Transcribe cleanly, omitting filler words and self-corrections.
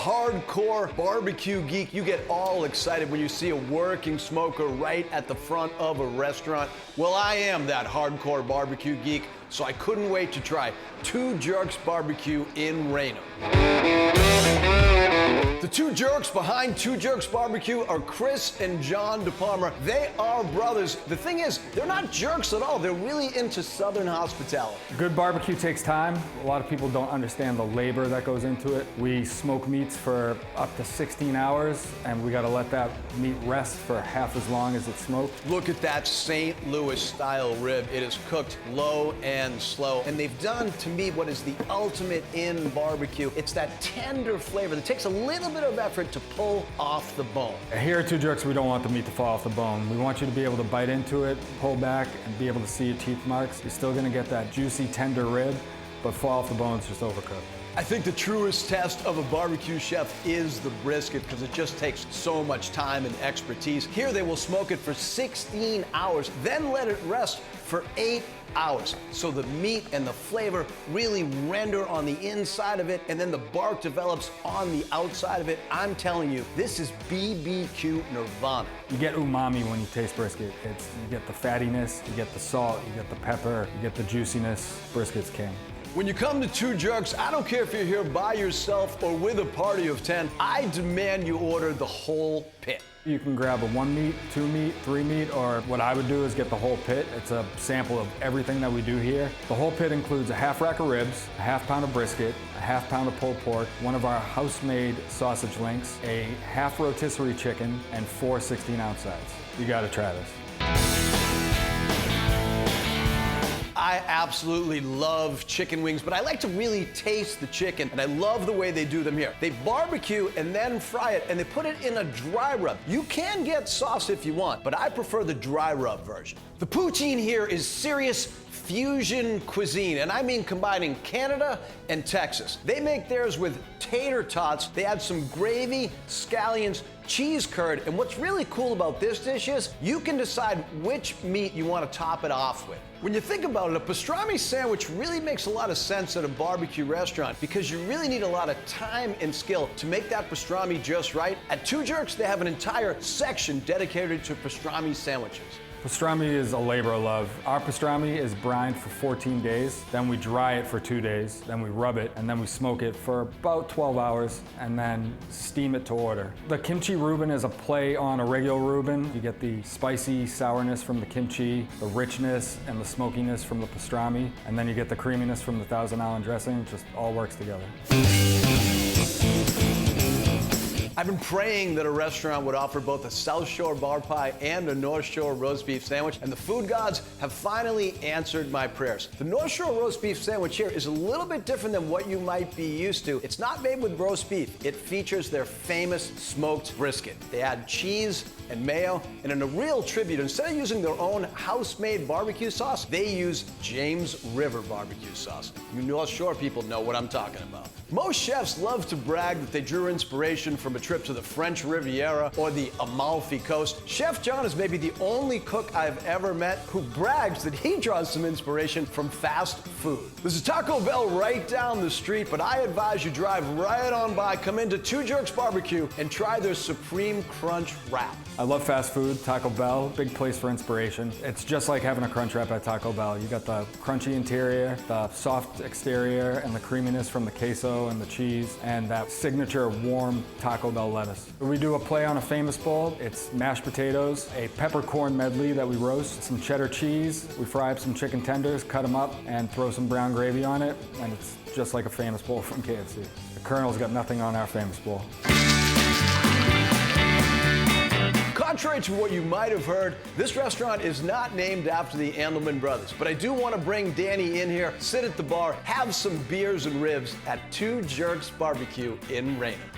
hardcore barbecue geek, you get all excited when you see a working smoker right at the front of a restaurant. Well, I am that hardcore barbecue geek, so I couldn't wait to try Two Jerks BBQ in Raynham. The two jerks behind Two Jerks BBQ are Chris and John DePalma. They are brothers. The thing is, they're not jerks at all. They're really into Southern hospitality. Good barbecue takes time. A lot of people don't understand the labor that goes into it. We smoke meats for up to 16 hours, and we gotta let that meat rest for half as long as it's smoked. Look at that St. Louis style rib. It is cooked low and slow, and they've done, to me, what is the ultimate in barbecue. It's that tender flavor that takes a little bit of effort to pull off the bone. Here at Two Jerks, we don't want the meat to fall off the bone. We want you to be able to bite into it, pull back, and be able to see your teeth marks. You're still gonna get that juicy, tender rib, but fall off the bone's just overcooked. I think the truest test of a barbecue chef is the brisket, because it just takes so much time and expertise. Here they will smoke it for 16 hours, then let it rest for 8 hours. So the meat and the flavor really render on the inside of it, and then the bark develops on the outside of it. I'm telling you, this is BBQ nirvana. You get umami when you taste brisket. You get the fattiness, you get the salt, you get the pepper, you get the juiciness. Brisket's king. When you come to Two Jerks, I don't care if you're here by yourself or with a party of 10, I demand you order the whole pit. You can grab a 1 meat, 2 meat, 3 meat, or what I would do is get the whole pit. It's a sample of everything that we do here. The whole pit includes a half rack of ribs, a half pound of brisket, a half pound of pulled pork, one of our house-made sausage links, a half rotisserie chicken, and 4 16-ounce sides. You gotta try this. I absolutely love chicken wings, but I like to really taste the chicken, and I love the way they do them here. They barbecue and then fry it, and they put it in a dry rub. You can get sauce if you want, but I prefer the dry rub version. The poutine here is serious fusion cuisine, and I mean combining Canada and Texas. They make theirs with tater tots. They add some gravy, scallions, cheese curd, and what's really cool about this dish is you can decide which meat you want to top it off with. When you think about it, a pastrami sandwich really makes a lot of sense at a barbecue restaurant because you really need a lot of time and skill to make that pastrami just right. At Two Jerks, they have an entire section dedicated to pastrami sandwiches. Pastrami is a labor of love. Our pastrami is brined for 14 days, then we dry it for 2 days, then we rub it, and then we smoke it for about 12 hours, and then steam it to order. The kimchi Reuben is a play on a regular Reuben. You get the spicy sourness from the kimchi, the richness and the smokiness from the pastrami, and then you get the creaminess from the Thousand Island dressing. It just all works together. I've been praying that a restaurant would offer both a South Shore bar pie and a North Shore roast beef sandwich, and the food gods have finally answered my prayers. The North Shore roast beef sandwich here is a little bit different than what you might be used to. It's not made with roast beef. It features their famous smoked brisket. They add cheese and mayo, and in a real tribute, instead of using their own house-made barbecue sauce, they use James River barbecue sauce. You North Shore people know what I'm talking about. Most chefs love to brag that they drew inspiration from a trip to the French Riviera or the Amalfi Coast. Chef John is maybe the only cook I've ever met who brags that he draws some inspiration from fast food. There's a Taco Bell right down the street, but I advise you drive right on by, come into Two Jerks BBQ, and try their Supreme Crunch Wrap. I love fast food. Taco Bell, big place for inspiration. It's just like having a crunch wrap at Taco Bell. You got the crunchy interior, the soft exterior, and the creaminess from the queso and the cheese, and that signature warm Taco Bell lettuce. We do a play on a famous bowl. It's mashed potatoes, a peppercorn medley that we roast, some cheddar cheese. We fry up some chicken tenders, cut them up, and throw some brown gravy on it, and it's just like a famous bowl from KFC. The Colonel's got nothing on our famous bowl. Contrary to what you might have heard, this restaurant is not named after the Andelman brothers, but I do want to bring Danny in here, sit at the bar, have some beers and ribs at Two Jerks BBQ in Raynham.